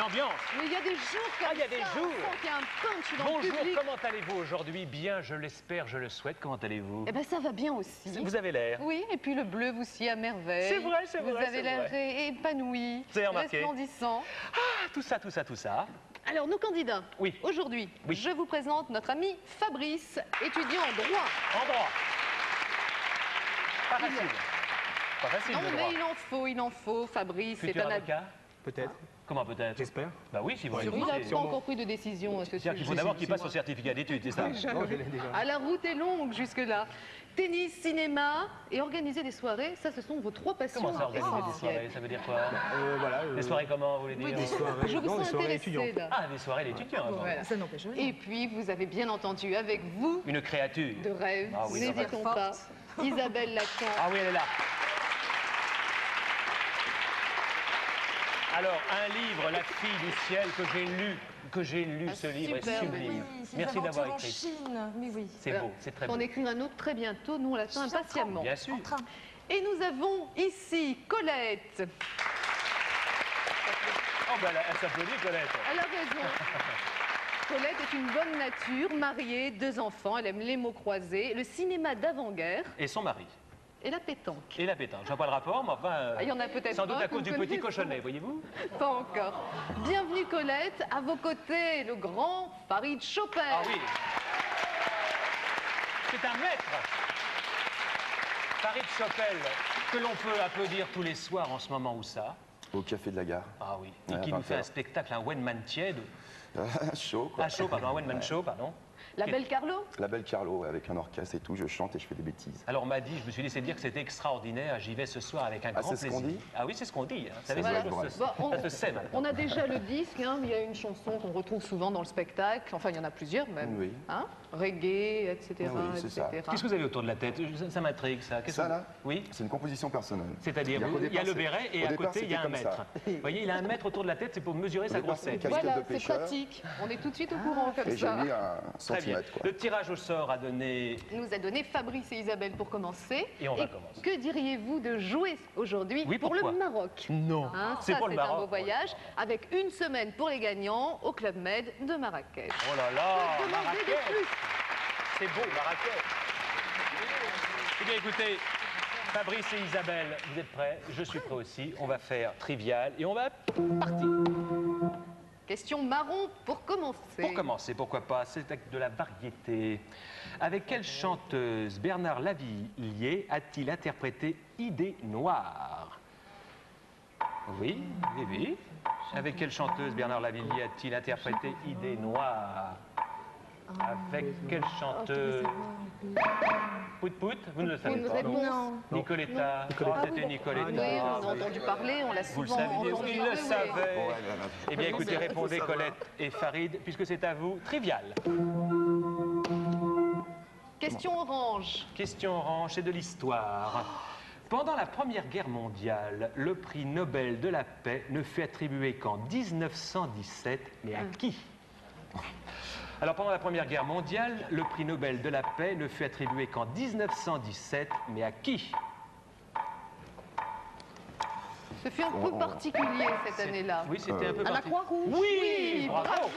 une ambiance. Mais il y a des jours comme il y a des jours. On sent qu'il y a un punch dans le Bonjour, public. comment allez-vous aujourd'hui? Bien, je l'espère, je le souhaite. Comment allez-vous? Eh bien, ça va bien aussi. Vous avez l'air. Oui, et puis le bleu vous sied à merveille. C'est vrai, c'est vrai. Vous avez l'air épanoui, Vous avez remarqué? resplendissant. Ah, tout ça, tout ça, tout ça. Alors, nos candidats. Oui. Aujourd'hui, Oui. je vous présente notre ami Fabrice, étudiant en droit. En droit. Pas facile. Pas facile, Non, le mais droit. il en faut, Fabrice. Futur avocat? Peut-être. Comment peut-être? J'espère. Bah oui, si vous Il voulez. n'a pas encore pris de décision à ce C'est-à-dire qu'il sujet. faut d'abord qu'il passe au certificat d'études, c'est ça? Non, je l'ai déjà. Ah, la route est longue jusque-là. Tennis, cinéma et organiser des soirées, ça, ce sont vos trois passions. Comment ça, organiser des essentielles. soirées? Ça veut dire quoi? Voilà. Des soirées comment, vous voulez dire? Des soirées. Je vous Non, des sens soirées intéressé, étudiantes. là. Ah, des soirées d'étudiants. Voilà. Ça n'empêche rien. Et puis, vous avez bien entendu avec vous, Une créature. de rêve, Ah oui, n'hésitons forte. pas, Isabelle Lacan. Ah oui, elle est là. Alors, un livre, La fille du ciel, que j'ai lu, Ah, ce livre est superbe. sublime. Oui, c'est Merci des d'avoir aventures en écrit. Chine. Mais oui. C'est beau, c'est très On beau. écrit un autre très bientôt, nous on l'attend impatiemment. Bien sûr. En train. Et nous avons ici Colette. Oh, ben elle s'applaudit, Colette. Elle a raison. Colette est une bonne nature, mariée, 2 enfants, elle aime les mots croisés, le cinéma d'avant-guerre Et son mari. et la pétanque. Et la pétanque. Je vois pas le rapport, mais enfin. Ah, il y en a peut-être Sans doute un à que cause du vous petit connaissez. cochonnet, voyez-vous? Pas encore. Bienvenue Colette, à vos côtés, le grand Farid Chopin. Ah oui. C'est un maître. Farid Chopel, que l'on peut applaudir tous les soirs en ce moment, où ça? Au café de la gare. Ah oui. Et Ouais, qui à nous fait un 20h. spectacle, un one-man tiède. Chaud, quoi. Un show, pardon, un one-man show, pardon. La belle Carlo. La belle Carlo, ouais, avec un orchestre et tout, je chante et je fais des bêtises. Alors on m'a dit, je me suis laissé dire que c'était extraordinaire, j'y vais ce soir avec un grand c'est ce plaisir. qu'on dit Ah oui, c'est ce qu'on dit. Hein. Vous savez, Voilà. ça, Voilà. ça se sait maintenant. On a déjà le disque, hein, mais il y a une chanson qu'on retrouve souvent dans le spectacle, enfin il y en a plusieurs même. Oui. Hein, reggae, etc. Oui, c'est ça. Qu'est-ce que vous avez autour de la tête? Ça m'intrigue, ça. Qu'est-ce Ça, que- là Oui. C'est une composition personnelle. C'est-à-dire, qu'au il y a départ, le béret et au à départ, côté, il y a c'était un comme mètre. ça. Vous voyez, il a un mètre autour de la tête, c'est pour mesurer sa départ, grossesse. c'était une casquette Voilà, de c'est pêcheur. pratique. On est tout de suite au courant comme Et j'ai ça. mis un Très bien. centimètre, quoi. Le tirage au sort a donné... Nous a donné Fabrice et Isabelle pour commencer. Et on va commencer. Que diriez-vous de jouer aujourd'hui Oui, pour pourquoi le Maroc? Non. Hein, C'est ça, pour le un Maroc. beau voyage avec une semaine pour les gagnants au Club Med de Marrakech. Oh là là, Que demander de Marrakech. plus? C'est beau, Marrakech. Eh bien, écoutez, Fabrice et Isabelle, vous êtes prêts? Je suis prêt aussi. On va faire trivial et on va partir. Question marron pour commencer. Pour commencer, pourquoi pas, c'est avec de la variété. Avec quelle chanteuse Bernard Lavilliers a-t-il interprété Idée noire? Oui, oui, oui. Avec quelle chanteuse Bernard Lavilliers a-t-il interprété Idée noire? Avec quelle chanteuse? Pout Pout, vous ne le savez Une pas. réponse? Non. Nicoletta. Oh, c'était Nicoletta. Oui, on a entendu parler, on l'a Vous le souvent saviez, entendu. il Oui, le oui. savait. Bon, ouais, là, là. Eh bien, écoutez, répondez Colette et Farid, puisque c'est à vous. Trivial. Question orange. Question orange, c'est de l'histoire. Pendant la Première Guerre mondiale, le prix Nobel de la paix ne fut attribué qu'en 1917, mais à qui? Alors, pendant la Première Guerre mondiale, le prix Nobel de la paix ne fut attribué qu'en 1917, mais à qui? Ce fut un peu particulier cette année-là. Oui, c'était un peu À la particulier. Croix-Rouge. Oui, bravo. bravo.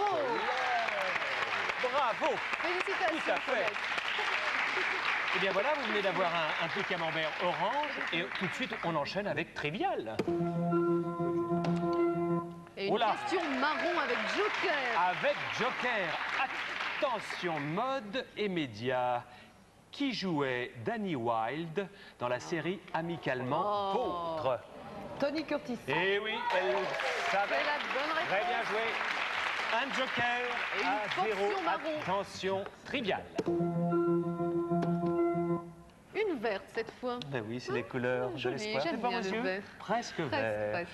Bravo. Félicitations, Tout à fait. Colette. Eh bien voilà, vous venez d'avoir un prix camembert orange et tout de suite on enchaîne avec trivial. Et une Oula. question marron avec Joker. Avec Joker, attention mode et médias. Qui jouait Danny Wilde dans la série Amicalement Oh. Vôtre? Tony Curtis. Eh oui, elle savait. C'est la bonne réponse. Très bien joué. Un Joker Et une à portion 0. marron. Attention, trivial. Une verte cette fois. Ben oui, c'est les couleurs de joli, l'espoir. j'aime C'est pas bien le monsieur? vert. Presque Presque, vert. presque.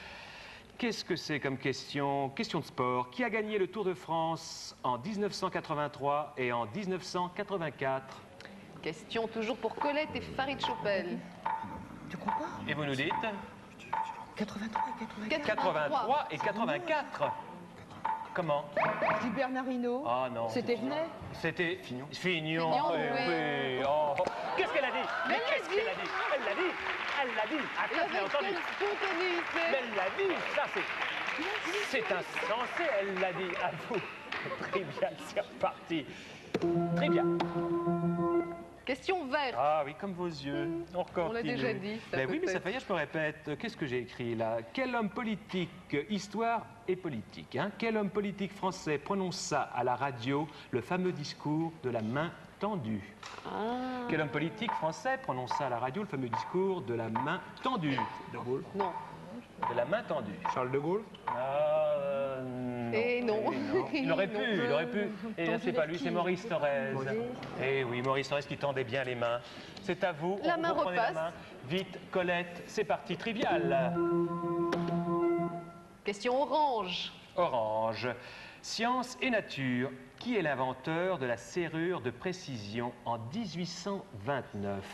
Qu'est-ce que c'est comme question? Question de sport. Qui a gagné le Tour de France en 1983 et en 1984? Question toujours pour Colette et Farid Chopel. Tu crois pas? Et vous nous dites 83 et 84. 83 et 84. Comment? Je dis Bernardino. Ah non. C'était Venet. C'était Fignon. Fignon, Fignon, eh oui. oui. Oh. Qu'est-ce qu'elle a dit? Mais Elle l'a qu'est-ce dit. qu'elle a dit? Elle l'a dit. Elle l'a dit. Ah, Et ça, je l'ai avec entendu. quelle Mais spontanéité. elle l'a dit. Ça, c'est... C'est insensé, elle l'a dit. À vous. Trivial, c'est reparti. Trivial. Question verte. Ah oui, comme vos yeux. On continue. On l'a déjà dit, ça Ben oui, mais ça peut-être. fait rien, je me répète. Qu'est-ce que j'ai écrit là? Quel homme politique, histoire et politique, hein? Quel homme politique français prononça à la radio le fameux discours de la main tendue? Quel homme politique français prononça à la radio le fameux discours de la main tendue? De Gaulle. Non. De la main tendue. Charles de Gaulle. Non. Et non. Il aurait pu, Non. il aurait pu. Et là, c'est pas lui, c'est Maurice Thorez. Maurice. Eh oui, Maurice Thorez qui tendait bien les mains. C'est à vous. La main vous prenez repasse. la main. Vite, Colette, c'est parti, trivial. Question orange. Orange. Science et nature. Qui est l'inventeur de la serrure de précision en 1829?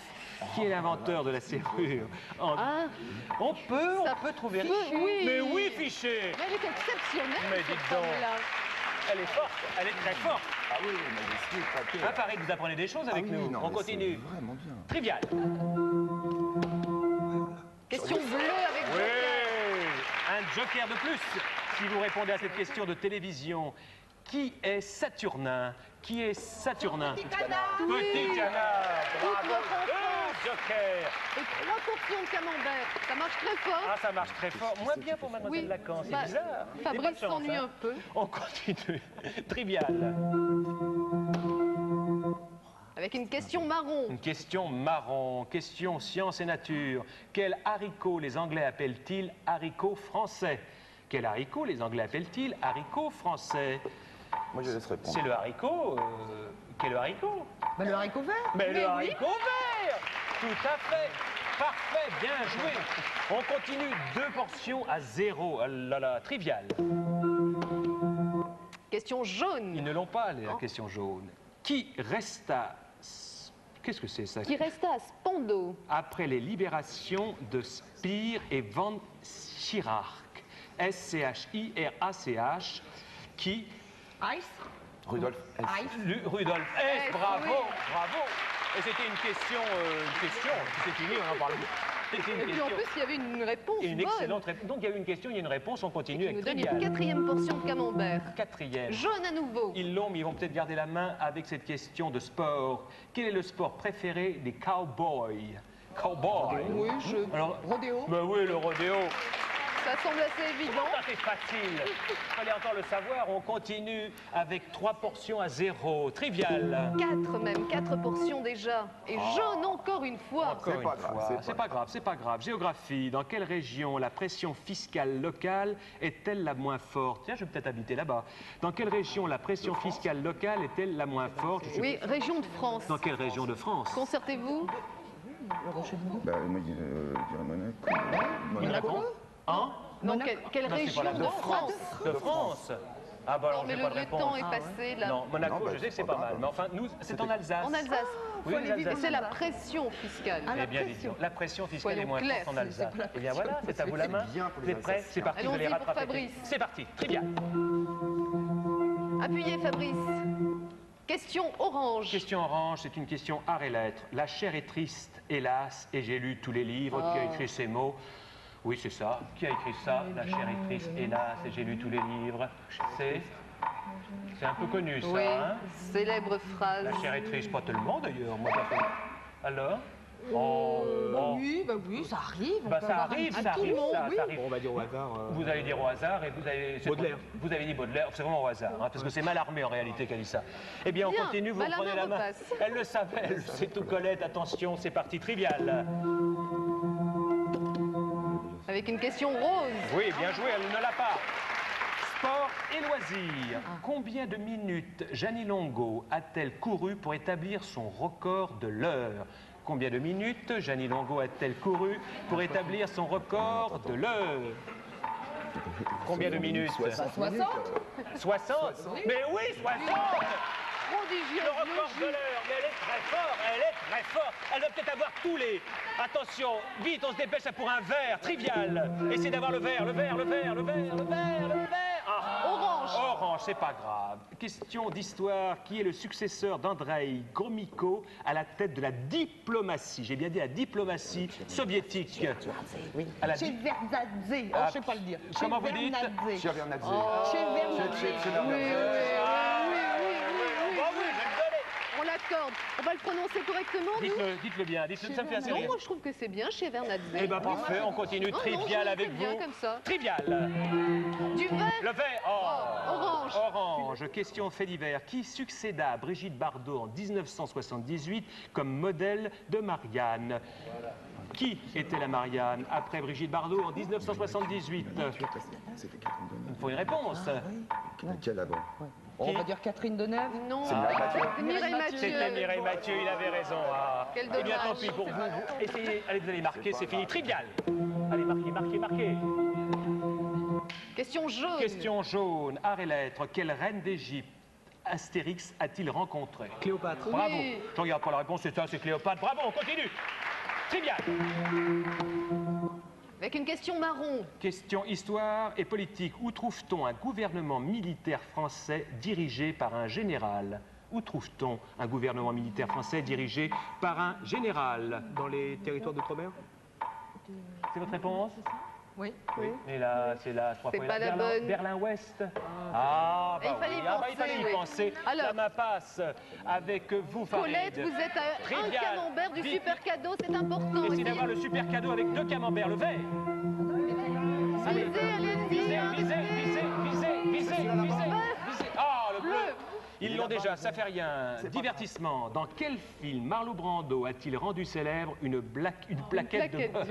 Qui est l'inventeur de la serrure en... Ah, On peut Ça trouver. peut, oui. Mais oui, Fichet. mais elle est exceptionnelle. Mais cette dites donc. femme-là. Elle est forte, elle est très forte. Ah oui, mais je suis épaté. Ah, pareil que vous apprenez des choses avec Ah oui, nous. non, On mais continue. c'est vraiment bien. Trivial. Question bleue avec Oui, joker. un joker de plus. Si vous répondez à cette question de télévision, qui est Saturnin? Qui est Saturnin? Petit canard. Petit canard. Bravo. Votre enfant. Deux jokers. Et 3 portions de camembert. Ça marche très fort. Ah, ça marche très fort. Moins bien pour Mademoiselle Oui. Lacan, c'est Bah, bizarre. J'ai pas Fabrice de chance, s'ennuie hein. un peu. On continue. Trivial. Avec une question marron. Une question marron, question science et nature. Quel haricot les Anglais appellent-ils haricot français? Quel haricot les Anglais appellent-ils haricot français? Moi, je laisse répondre. C'est le haricot. Quel le haricot? Bah, le haricot vert. Mais Mais le oui. haricot vert. Tout à fait. Parfait, bien joué. On continue, 2 portions à 0. Ah là là, trivial. Question Ils jaune. ne l'ont pas, la question jaune. Qui resta... Qu'est-ce que c'est ça? Qui resta à Spandau. Après les libérations de Speer et Van Schirach, S-C-H-I-R-A-C-H, qui... Ice. Rudolf S. Rudolf S, S, bravo, oui. bravo. Et c'était une question, c'est fini, on en parle plus. C'était une Et puis en question. plus, il y avait une réponse Et une bonne. excellente réponse. Donc il y a eu une question, il y a une réponse, on continue Qui avec nous donne trivial. une 4e portion de camembert. 4e. Jaune à nouveau. Ils l'ont, mais ils vont peut-être garder la main avec cette question de sport. Quel est le sport préféré des cowboys? Cowboys. Oui, Alors, Rodéo. ben oui, le rodéo. ça semble assez évident. Ça c'est facile. Il fallait encore le savoir. On continue avec 3 portions à 0. Trivial. 4 même, 4 portions déjà. Et jaune encore une fois. Encore C'est une pas grave, fois. c'est C'est pas pas grave, c'est pas grave. Géographie. Dans quelle région la pression fiscale locale est-elle la moins forte? Tiens, je vais peut-être habiter là-bas. Dans quelle région la pression fiscale locale est-elle la moins forte? Je sais Oui, région de France. Dans quelle région de France? Concertez-vous. Bah, moi, je dirais Monaco. Monaco. Hein? Non, quelle Non, c'est pas région la de de France? De France. Ah bah alors Mais j'ai le pas de vrai réponse. temps est passé là. Non, Monaco, Non, bah, je sais que c'est c'est pas pas mal. grave. Mais enfin, nous, c'est en Alsace. En Alsace. Oui, aller l'Alsace. vivre Et c'est la pression fiscale. Ah, la Eh bien, dites pression. donc, la pression fiscale Soyons est moins clairs, forte en Alsace. c'est pas la Eh bien voilà, pression, c'est à vous la main. c'est bien pour Vous les êtes prêts? Alsaciens. C'est parti, vous allez Allons-y pour rattraper. Fabrice. C'est parti, trivial. Appuyez Fabrice. Question orange. Question orange, c'est une question art et lettres. La chair est triste, hélas, et j'ai lu tous les livres. Qui a écrit ces mots? Oui, c'est ça. Qui a écrit ça? La chair est triste, hélas, et j'ai lu tous les livres. C'est un peu connu, ça. Oui, Hein? célèbre phrase. La chair est triste, pas tellement d'ailleurs. Moi, pas fait. Alors? Oh, oh. Bah oui, ça arrive. on Bah, peut ça avoir un arrive, petit ça tout le arrive, monde, ça, oui. ça arrive. Bon, on va dire au hasard. Vous allez dire au hasard et vous avez... Baudelaire. Vous avez dit Baudelaire, c'est vraiment au hasard, hein, parce que c'est mal armé en réalité qu'elle dit ça. Eh bien, on Bien, continue, vous bah, la prenez main la main. repasse. Elle le savait, elle sait tout, Colette, attention, c'est parti, trivial. Avec une question rose. Oui, bien joué, elle ne l'a pas. Sport et loisirs. Combien de minutes Jeannie Longo a-t-elle couru pour établir son record de l'heure? Combien de minutes Jeannie Longo a-t-elle couru pour établir son record de l'heure? Combien de minutes? 60 minutes. 60? Mais oui, 60! Prodigieuse Le record de logique. l'heure, mais elle est très forte, elle est très forte. Elle doit peut-être avoir tous les... Attention, vite, on se dépêche, ça pour un verre, trivial. Essayez d'avoir le verre, le verre, le verre, le verre, le verre, le verre. Ah. Orange. Orange, c'est pas grave. Question d'histoire. Qui est le successeur d'Andreï Gromyko à la tête de la diplomatie? J'ai bien dit la diplomatie soviétique. À la di- Shevardnadze. Oh, je sais pas le dire. Comment vous dites? Shevardnadze. Shevardnadze. Shevardnadze. On l'accorde. On va le prononcer correctement, nous? Dites-le bien, dites-le, ça me fait assez Non, rire. moi je trouve que c'est bien chez Vernadze. Eh ben parfait, on continue. Non, non, Trivial je avec trouve bien vous. comme ça. Trivial. Du vert. Le vert. Oh. Orange. Orange. Question fait divers. Qui succéda à Brigitte Bardot en 1978 comme modèle de Marianne? Qui était la Marianne après Brigitte Bardot en 1978? C'était Catherine Il Deneuve. faut une réponse. Quelle avant? On va dire Catherine Deneuve. Non. C'est Mireille Mathieu. Mireille Mathieu. C'était Mireille Mathieu, il avait raison. Ah. Quel Eh bien, tant dommage. pis pour vous. Essayez, allez, vous allez marquer, c'est fini. Trivial. Allez, marquez. Question jaune. Question jaune, art et lettres. Quelle reine d'Égypte Astérix a-t-il rencontré? Cléopâtre. Bravo. Oui. Je regarde pas la réponse, c'est ça, c'est Cléopâtre. Bravo, on continue. Trivial. Avec une question marron. Question histoire et politique. Où trouve-t-on un gouvernement militaire français dirigé par un général? Où trouve-t-on un gouvernement militaire français dirigé par un général? Dans les territoires d'outre-mer. C'est votre réponse? Oui. Et là, c'est la trois C'est fois pas la Berlin, bonne. Berlin-Ouest. Ah, Il fallait y oui. Ah, penser, il fallait y oui. penser. Alors. Ça m'a passe avec vous, Farid. Colette, vous êtes à un Trivial. camembert du Vite. super cadeau, c'est important Essayez aussi. d'avoir le super cadeau avec 2 camemberts, le vert. Allez, visez. Ah, le bleu. Ils l'ont déjà, ça fait rien. Divertissement. Dans quel film Marlon Brando a-t-il rendu célèbre une plaquette de beurre?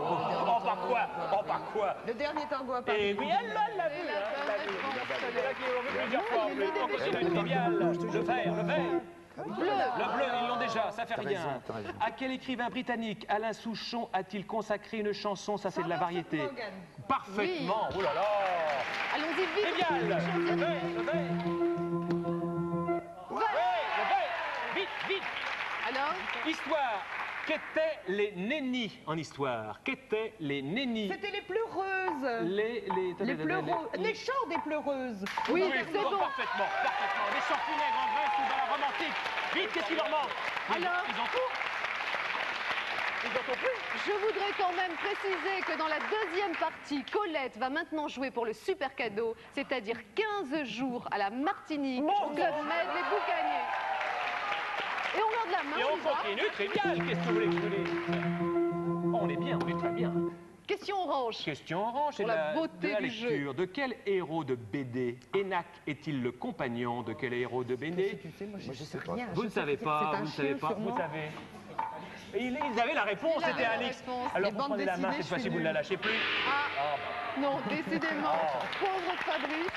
Oh, par quoi? Le dernier tango à Paris. Et oui, elle l'a vu. C'est là qu'ils l'ont vu plusieurs fois. en plus. On continue, trivial. Le vert. Le bleu, ils l'ont déjà, ça fait rien. t'as raison. À quel écrivain britannique Alain Souchon a-t-il consacré une chanson? Ça, c'est de la variété. Parfaitement. Oh là là. Allons-y vite. Trivial. Le vert. Vite. Alors, Histoire. Qu'étaient les nénis en histoire? Qu'étaient les nénis? C'était les pleureuses. Les pleureuses. Les chants des pleureuses. oui, Oui, c'est bon. parfaitement. Des chants funèbres en Grèce ou dans la romantique. Vite, qu'est-ce qu'il leur manque? Alors Ils ont tout. Je voudrais quand même préciser que dans la deuxième partie, Colette va maintenant jouer pour le super cadeau, c'est-à-dire 15 jours à la Martinique, Club Med, les Boucaniers. Et on garde la main, Et on Lisa. continue, trivial. Qu'est-ce que vous voulez que je vous dise? On est bien, on est très bien. Question orange. Question orange, c'est Pour la beauté de la du jeu. lecture. De quel héros de BD Enac est-il le compagnon de quel héros de BD? Tu sais, moi je sais rien. Vous ne savez pas, vous ne savez pas, vous savez. Ils avaient la réponse, Il avait c'était la Alix. réponse. Alors Les vous bandes prenez la main, dessinées, cette fois-ci je suis vous ne la nulle. lâchez plus. Non, décidément, pauvre Fabrice,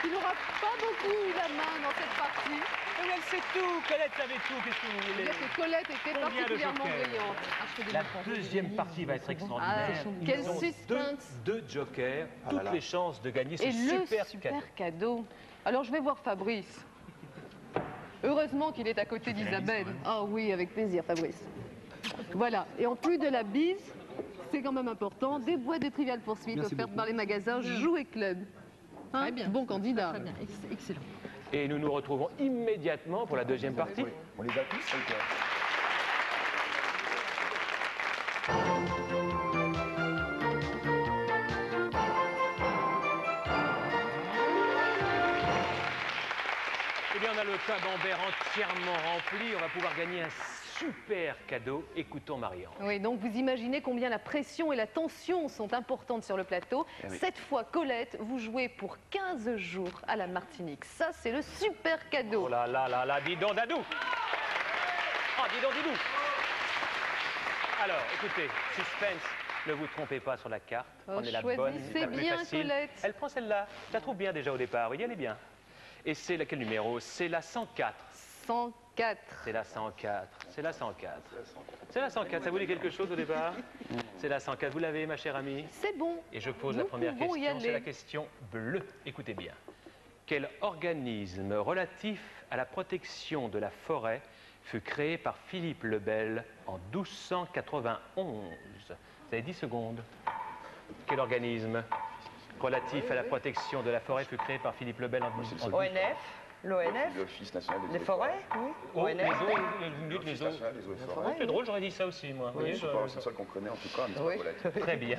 qui n'aura pas beaucoup eu la main dans cette partie. Mais elle sait tout, Colette savait tout, qu'est-ce que vous voulez? C'est-à-dire que Colette était Combien de particulièrement jokers? brillante. La deuxième partie va être extraordinaire. Ah, quel Ils ont suspense. deux jokers, toutes les chances de gagner ce Et le super super cadeau. cadeau. Alors je vais voir Fabrice. Heureusement qu'il est à côté d'Isabelle. Ah oui, avec plaisir, Fabrice. Voilà. Et en plus de la bise, c'est quand même important, des boîtes de Trivial Poursuite offertes par les magasins Jouet Club. Hein, Très bien. bon candidat. Très bien, excellent. Et nous nous retrouvons immédiatement pour la deuxième partie. On les a tous, ou quoi? Eh bien, on a le camembert entièrement rempli. On va pouvoir gagner un super cadeau. Écoutons Marianne. Oui, donc vous imaginez combien la pression et la tension sont importantes sur le plateau. oui. Cette fois, Colette, vous jouez pour 15 jours à la Martinique. Ça, c'est le super cadeau. Oh là là là là, dis donc, Dadou. Oh, dis donc, Didou. Alors, écoutez, suspense. Ne vous trompez pas sur la carte. Oh, Prenez la choisissez bonne, la plus bien, facile. Colette. Elle prend celle-là. Je la trouve bien déjà au départ. Oui, elle est bien. Et c'est laquelle numéro? C'est la 104. 104. C'est la 104. C'est la 104. C'est la 104. Ça vous dit quelque chose au départ? C'est la 104. Vous l'avez, ma chère amie? C'est bon. Et je pose la Nous première pouvons y question. C'est aller. la question bleue. Écoutez bien. Quel organisme relatif à la protection de la forêt fut créé par Philippe le Bel en 1291? Vous avez 10 secondes. Quel organisme? relatif à la protection de la forêt fut créé par Philippe le Bel en ONF, l'ONF, l'Office national les forêts, oui. Oh, les ONF. eaux, vous me dites les L'Office eaux. national des eaux et forêts. C'est drôle, j'aurais dit ça aussi, moi. Vous voyez, C'est le seul qu'on connaît en tout cas, mais c'est Oui. pas Paulette. Très bien.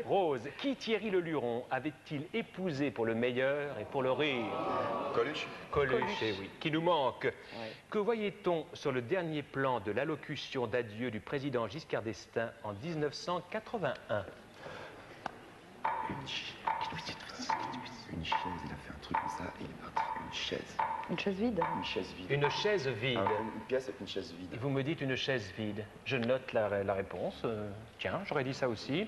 Rose, qui Thierry le Luron avait-il épousé pour le meilleur et pour le rire? Coluche. Coluche, eh oui, qui nous manque. Que voyait-on sur le dernier plan de l'allocution d'adieu du président Giscard d'Estaing en 1981? Une chaise, il a fait un truc comme ça et il est parti. Une chaise. Une chaise vide. Une chaise vide. Une chaise vide. Une pièce avec une chaise vide. Et vous me dites une chaise vide. Je note la réponse. Tiens, j'aurais dit ça aussi.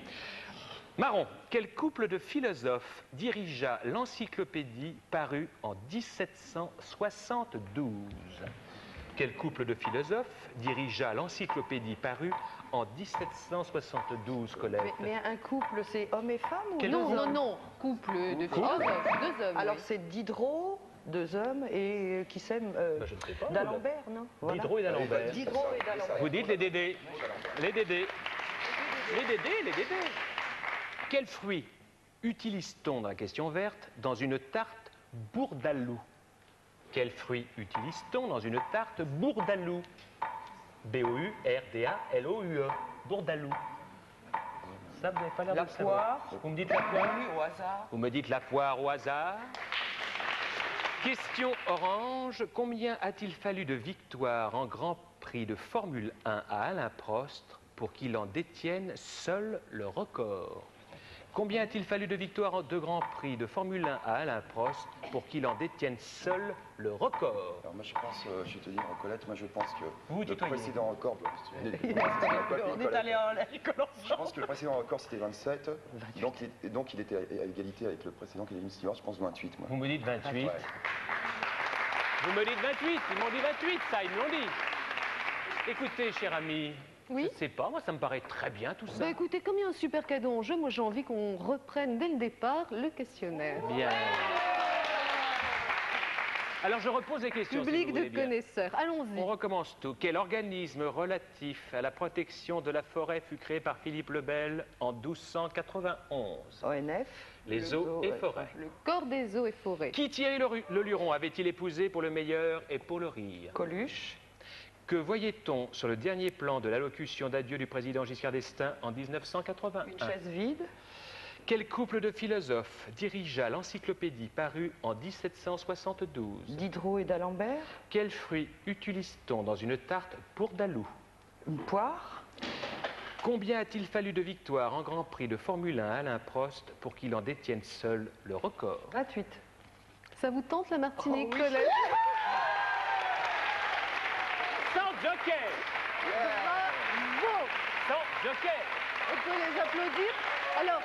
Marron, quel couple de philosophes dirigea l'encyclopédie parue en 1772? Quel couple de philosophes dirigea l'encyclopédie parue en 1772, Colette? Mais un couple, c'est homme et femme ou Quel deux Non, non, hommes non. Couple de philosophes, 2 hommes. Alors oui. c'est Diderot, 2 hommes, et qui s'aiment Je ne sais pas. d'Alembert, non? Voilà. Diderot et d'Alembert. Diderot et d'Alembert. Vous dites les Dédés. Les Dédés. Les Dédés, les Dédés. Quel fruit utilise-t-on dans la question verte dans une tarte bourdalou? Quel fruit utilise-t-on dans une tarte bourdalou? B-O-U-R-D-A-L-O-U-E. Bourdalou. Ça, vous n'avez pas l'air La de le savoir. poire. Vous me dites la poire? Oui, au hasard. Vous me dites la poire au hasard. Question orange. Combien a-t-il fallu de victoires en Grand Prix de Formule 1 à Alain Prost pour qu'il en détienne seul le record? Combien a-t-il fallu de victoires de Grand Prix de Formule 1 à Alain Prost pour qu'il en détienne seul le record? Alors moi je pense, je vais te dire, Colette, moi je pense que Vous le tutoyez. précédent record, On est allé en l'école je pense que le précédent record c'était 27, donc il était à égalité avec le précédent qui est une je pense 28 moi. Vous me dites 28. Ouais. Vous me dites 28. Ils m'ont dit 28, ça, ils me l'ont dit. Écoutez, cher ami, Oui. je ne sais pas, moi ça me paraît très bien tout ça. Bah écoutez, comme il y a un super cadeau en jeu, moi j'ai envie qu'on reprenne dès le départ le questionnaire. Bien. Alors je repose les questions. si Public vous de voulez bien. connaisseurs. On Allons-y. recommence tout. Quel organisme relatif à la protection de la forêt fut créé par Philippe le Bel en 1291? ONF. Les eaux et forêts. Le corps des eaux et forêts. Qui Thierry le Luron avait-il épousé pour le meilleur et pour le rire? Coluche. Que voyait-on sur le dernier plan de l'allocution d'adieu du président Giscard d'Estaing en 1981? Une chaise vide. Quel couple de philosophes dirigea l'encyclopédie parue en 1772? Diderot et d'Alembert. Quel fruit utilise-t-on dans une tarte bourdalou? Une poire. Combien a-t-il fallu de victoires en Grand Prix de Formule 1 à Alain Prost pour qu'il en détienne seul le record? 28. Ça vous tente la Martinique, Oh oui. Colette? Sans joker! Bravo! Sans joker! On peut les applaudir. Alors,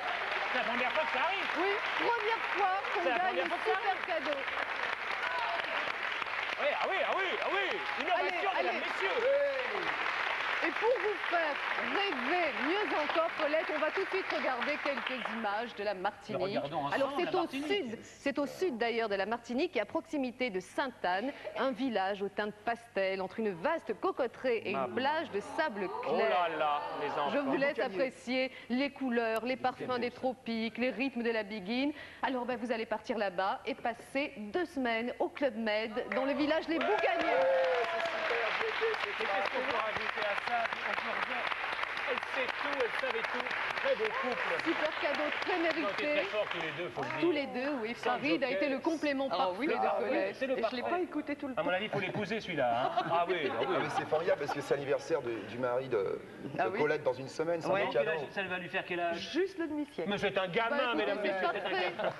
C'est la première fois que ça arrive! oui, première fois qu'on C'est la gagne première un fois que ça super cadeau. Oui, ah oui, ah oui, ah oui! Innovation, Allez, mesdames, allez. messieurs! Et pour vous faire rêver mieux encore, Colette, on va tout de suite regarder quelques images de la Martinique. Mais regardons ensemble Alors la c'est au Martinique. sud, c'est au sud d'ailleurs de la Martinique et à proximité de Sainte-Anne, un village aux teintes pastel entre une vaste cocoterie et une plage de sable Oh clair. là là, les enfants! Je vous laisse apprécier les couleurs, les parfums des tropiques, les rythmes de la biguine. Alors ben, vous allez partir là-bas et passer 2 semaines au Club Med dans le village Les Bouganiers. Et qu'est-ce qu'on peut rajouter à ça? On peut rien. Elle sait tout, elle savait tout. Très beau couple. Super cadeau très Ils ont été mérité. très forts tous les deux, faut le dire. Tous les deux, oui. Sans Farid a joker. été le complément Ah parfait oui, de ah oui, Colette. C'est le Et je ne l'ai parfait. pas écouté tout le À temps. mon avis, il faut l'épouser celui-là. Hein. Ah oui, ah oui. Ah mais c'est formidable parce que c'est l'anniversaire du mari de Ah oui. Colette dans une semaine, c'est Ouais. un beau Quel cadeau. âge ça va lui faire quel âge? Juste le demi-siècle. Mais c'est un Bah, gamin, écoutez, mesdames, c'est messieurs, c'est un parfait. gamin.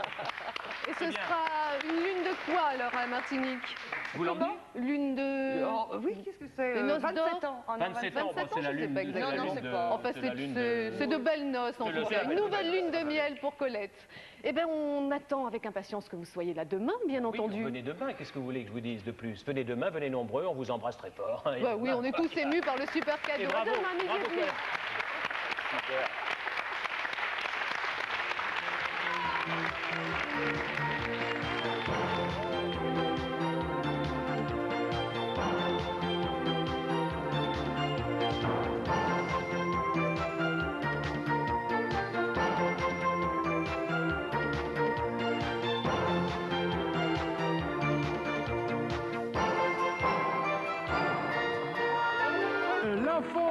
Et ce bien. sera une lune de quoi alors à Martinique? Vous l'emmenez? Lune de... Oh, oui, qu'est-ce que c'est Les noces 27 d'or. ans. Ah non, 27 ans, 27 bon, c'est la ans, je sais lune pas de... exactement. Non, non, c'est pas- Enfin, c'est la lune de... c'est de belles noces en Je le tout sais, cas. mais Une de nouvelle belles lune de noces. miel pour Colette. Eh bien, on attend avec impatience que vous soyez là demain, bien Oui, entendu. venez demain, qu'est-ce que vous voulez que je vous dise de plus? Venez demain, venez nombreux, on vous embrasse très fort. Bah oui, on est tous émus par le super cadeau. Et bravo, À demain, midi bravo, et demi. Colette. Super. info.